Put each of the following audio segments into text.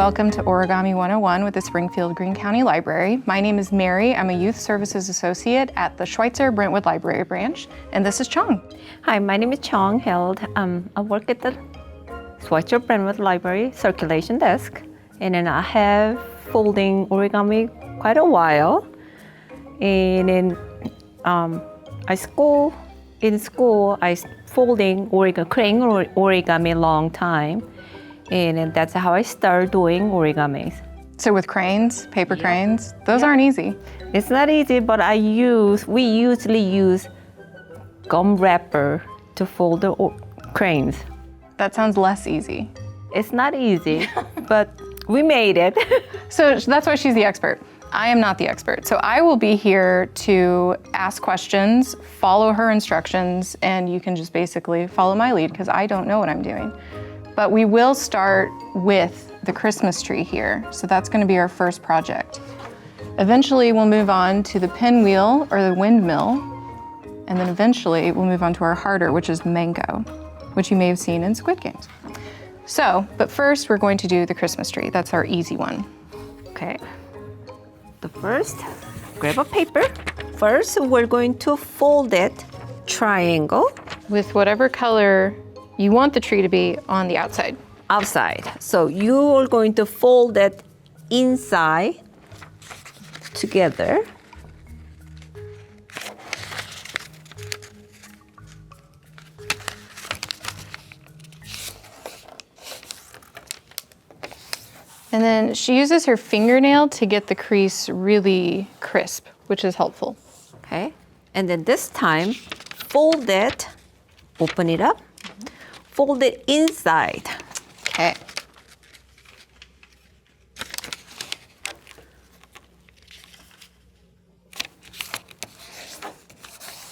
welcome to Origami 101 with the Springfield-Greene County Library. My name is Mary. I'm a Youth Services Associate at the Schweitzer Brentwood Library Branch, and this is Chong. Hi, my name is Chong Held. I work at the Schweitzer Brentwood Library Circulation Desk, and then I have folding origami quite a while. And then in school, I folding crane origami long time. And then that's how I started doing origamis. So with cranes, paper cranes, those aren't easy. It's not easy, but we usually use gum wrapper to fold the cranes. That sounds less easy. It's not easy, but we made it. So that's why she's the expert. I am not the expert. So I will be here to ask questions, follow her instructions, and you can just basically follow my lead because I don't know what I'm doing. But we will start with the Christmas tree here. So that's going to be our first project. Eventually we'll move on to the pinwheel or the windmill. And then eventually we'll move on to our harder, which is Menko, which you may have seen in Squid Games. So, but first we're going to do the Christmas tree. That's our easy one. Okay. The first, grab a paper. First, we're going to fold it triangle. With whatever color you want the tree to be on the outside. Outside. So you are going to fold it inside together. And then she uses her fingernail to get the crease really crisp, which is helpful. Okay. And then this time, fold it, open it up, fold it inside. Okay.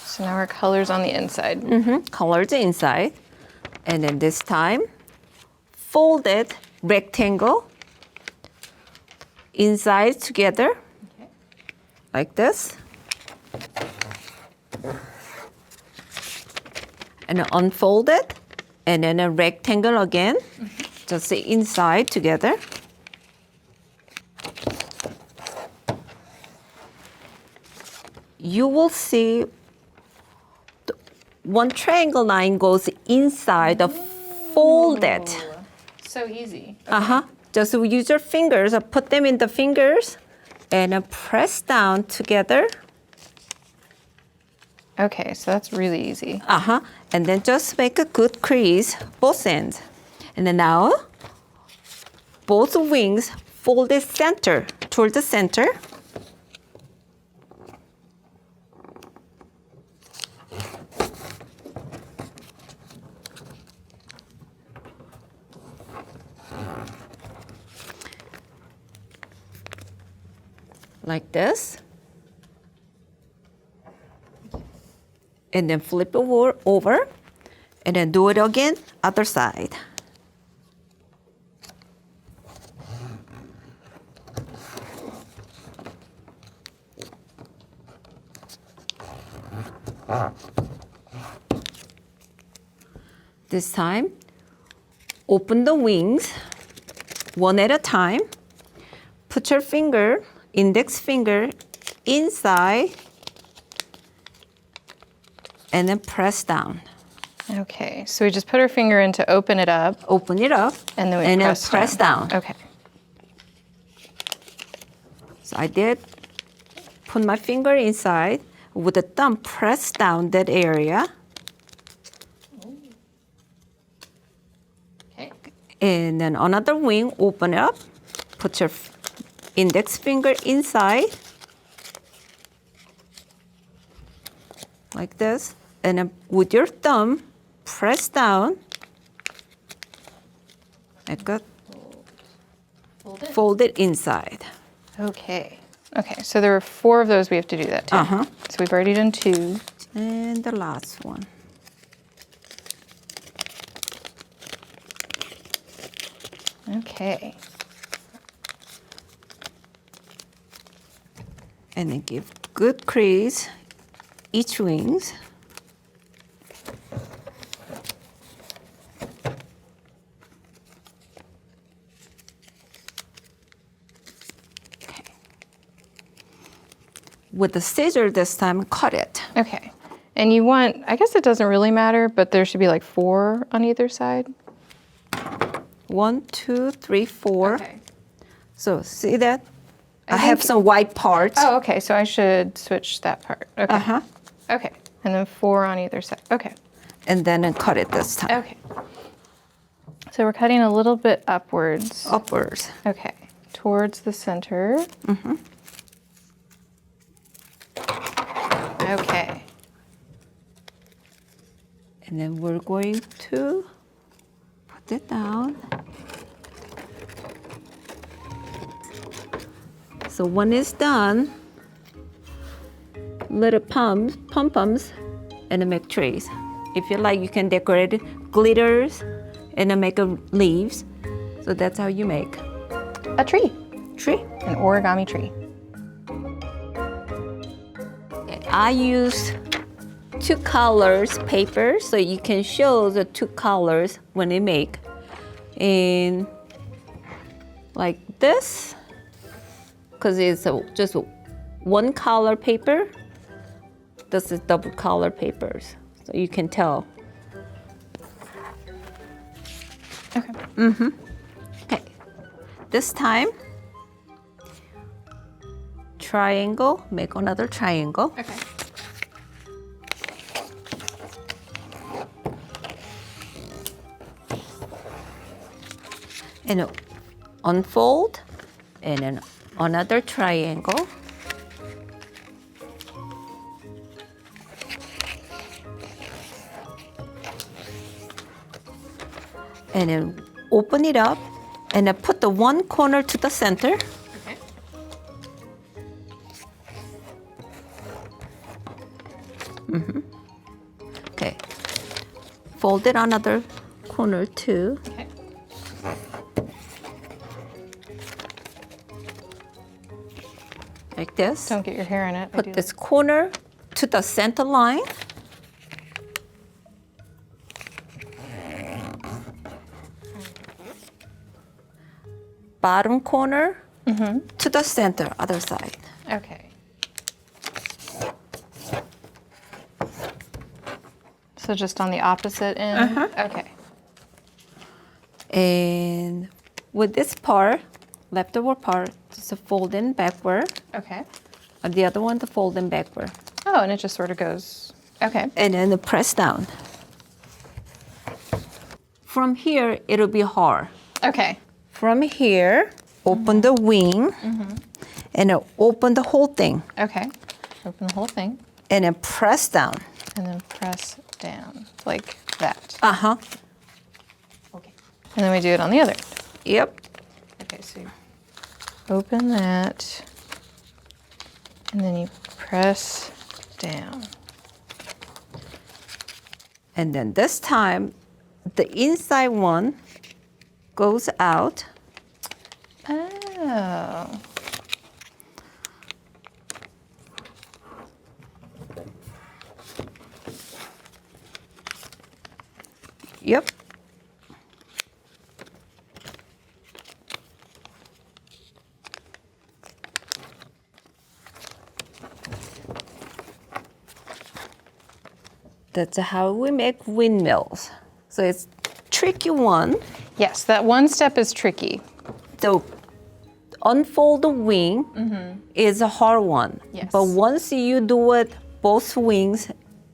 So now our color's on the inside. Color the inside. And then this time, fold it rectangle inside together, like this. And unfold it, and then a rectangle again, just the inside together. You will see one triangle line goes inside the folded. So easy. Just use your fingers, put them in the fingers, and press down together. Okay, so that's really easy. And then just make a good crease, both ends. And then now, both wings fold it center, toward the center. Like this. And then flip it over, and then do it again, other side. This time, open the wings one at a time. Put your finger, index finger, inside, and then press down. Okay, so we just put our finger in to open it up. Open it up, And then we press down. Okay. So I did put my finger inside with the thumb, press down that area. Okay. And then another wing, open it up, put your index finger inside, like this. And then with your thumb, press down. Like that. Fold it inside. Okay. Okay, so there were 4 of those we have to do that too. So we've already done 2. And the last one. Okay. And then give good crease each wings. with the scissor this time, cut it. Okay. And you want, I guess it doesn't really matter, but there should be like 4 on either side. 1, 2, 3, 4. Okay. So see that? I have some white parts. Oh, okay. So I should switch that part. Okay. Uh-huh. Okay. And then 4 on either side. Okay. And then cut it this time. Okay. So we're cutting a little bit upwards. Upwards. Okay. Towards the center. Mm-hmm. Okay. And then we're going to put it down. So when it's done, little pom-poms, and then make trees. If you like, you can decorate it, glitters, and then make leaves. So that's how you make A tree. tree. An origami tree. I use 2 colors paper, so you can show the 2 colors when they make. And like this, because it's just 1 color paper. This is double color papers, so you can tell. Okay. Okay, this time, triangle, make another triangle. Okay. And unfold, and then another triangle. And then open it up, and then put the 1 corner to the center. Okay. Okay. Fold it another corner too. Okay. Like this. Don't get your hair in it. I Put do this corner to the center line. Bottom corner to the center, other side. that. Okay. So just on the opposite end? Okay. And with this part, leftover part, just fold in backward. Okay. And the other one, to fold in backward. Oh, and it just sort of goes. Okay. And then press down. From here, it'll be hard. Okay. From here, open the wing, and then open the whole thing, Okay. Open the whole thing and then press down. and then press down like that. Uh-huh. Okay. And then we do it on the other end. Yep. Okay, so you open that and then you press down. And then this time, the inside one goes out. Oh. Yep. That's how we make windmills. So it's tricky one. Yes, that one step is tricky. So unfold the wing is a hard one. Yes. But once you do it, both wings,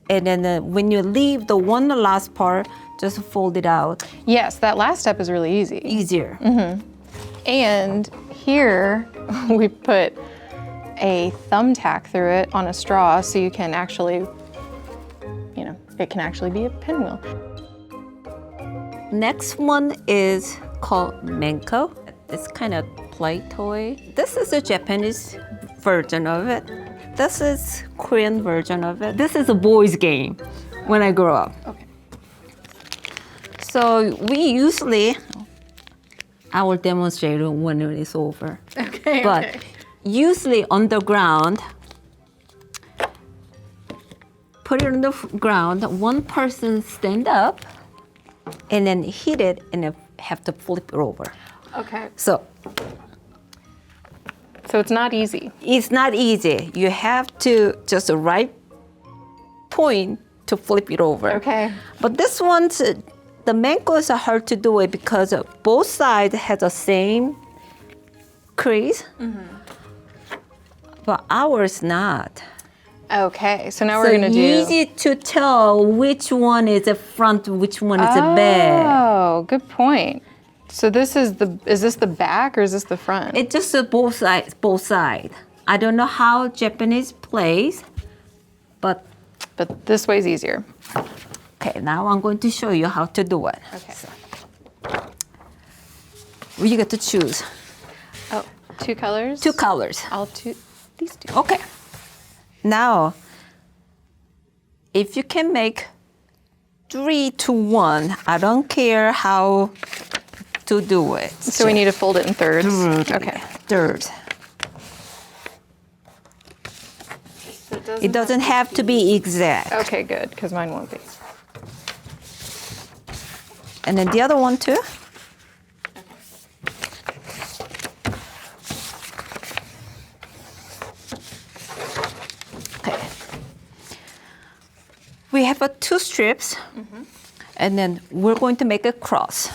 and then when you leave the one last part, just fold it out. Yes, that last step is really easy. Easier. And here we put a thumbtack through it on a straw so you can actually, it can actually be a pinwheel. Next one is called Menko. It's kind of play toy. This is a Japanese version of it. This is Korean version of it. This is a boys' game when I grow up. Okay. So we usually, I will demonstrate when it is over. Okay. But usually on the ground, put it on the ground, one person stand up and then hit it and then have to flip it over. Okay. So So it's not easy. It's not easy. You have to just the right point to flip it over. Okay. But this one's, the Menko is hard to do it because both sides have the same crease. But ours not. Okay, so now So we're gonna do. easy to tell which one is the front, which one is the back. Oh, good point. So is this the back or is this the front? It's just both sides, both sides. I don't know how Japanese plays, but this way's easier. okay, now I'm going to show you how to do it. Okay. You get to choose Oh, 2 colors? 2 colors. These two. Okay. Now, if you can make 3 to 1, I don't care how to do it. So we need to fold it in thirds. Okay. Third. It doesn't have to be exact. Okay, good, because mine won't be. And then the other one too. Okay. We have 2 strips, and then we're going to make a cross.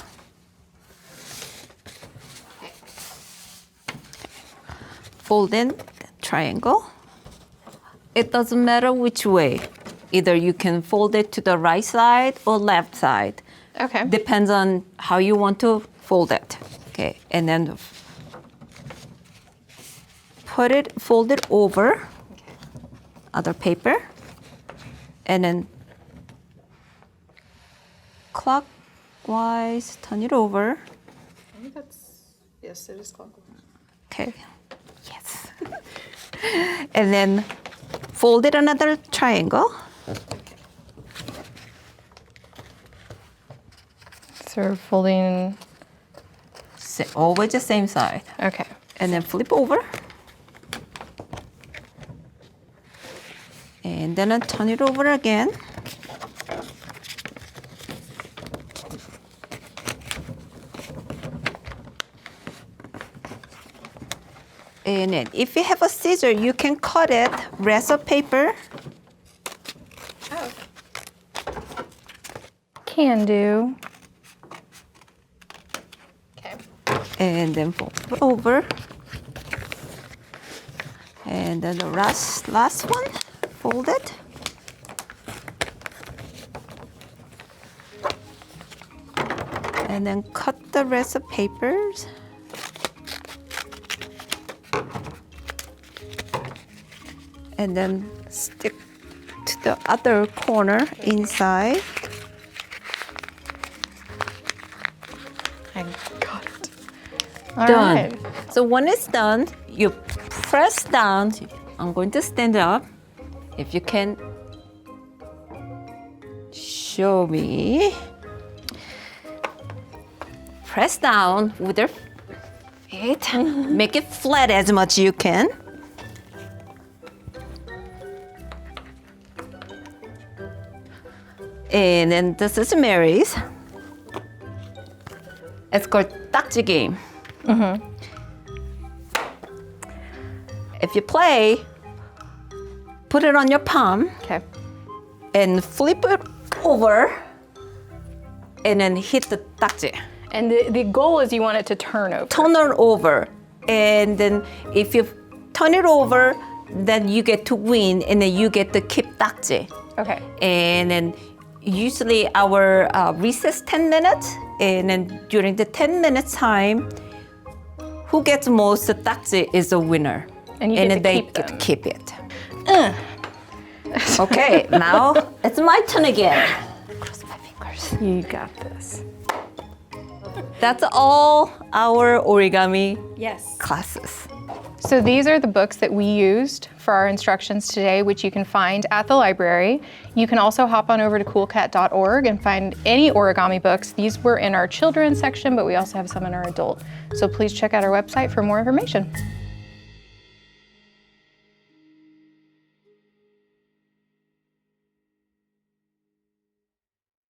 Fold in triangle. It doesn't matter which way. Either you can fold it to the right side or left side. Okay. Depends on how you want to fold it. Okay, and then fold it over other paper, and then clockwise turn it over. I think yes, it is clockwise. Okay, yes. And then fold it another triangle. So we're folding. Always the same side. Okay. And then flip over. And then I turn it over again. And then if you have a scissor, you can cut it, rest of paper. Oh. Can do. Okay. And then fold it over. And then the last one, fold it. And then cut the rest of papers. And then stick to the other corner inside. I got it. All Done. right. So when it's done, you press down. I'm going to stand up. If you can show me. Press down with your feet. Make it flat as much you can. And then this is Mary's. It's called 딱지 game. If you play, put it on your palm Okay. and flip it over and then hit the 딱지. And the goal is you want it to turn over. Turn it over. And then if you turn it over, then you get to win and then you get to keep 딱지. Okay. And then usually our recess 10 minutes, and then during the 10 minutes time, who gets most 딱지 is the winner. And you get then to they keep get to them. keep it. Okay, now it's my turn again. Cross my fingers. You got this. That's all our origami Yes. classes. So these are the books that we used for our instructions today, which you can find at the library. You can also hop on over to coolcat.org and find any origami books. These were in our children's section, but we also have some in our adult. So please check out our website for more information.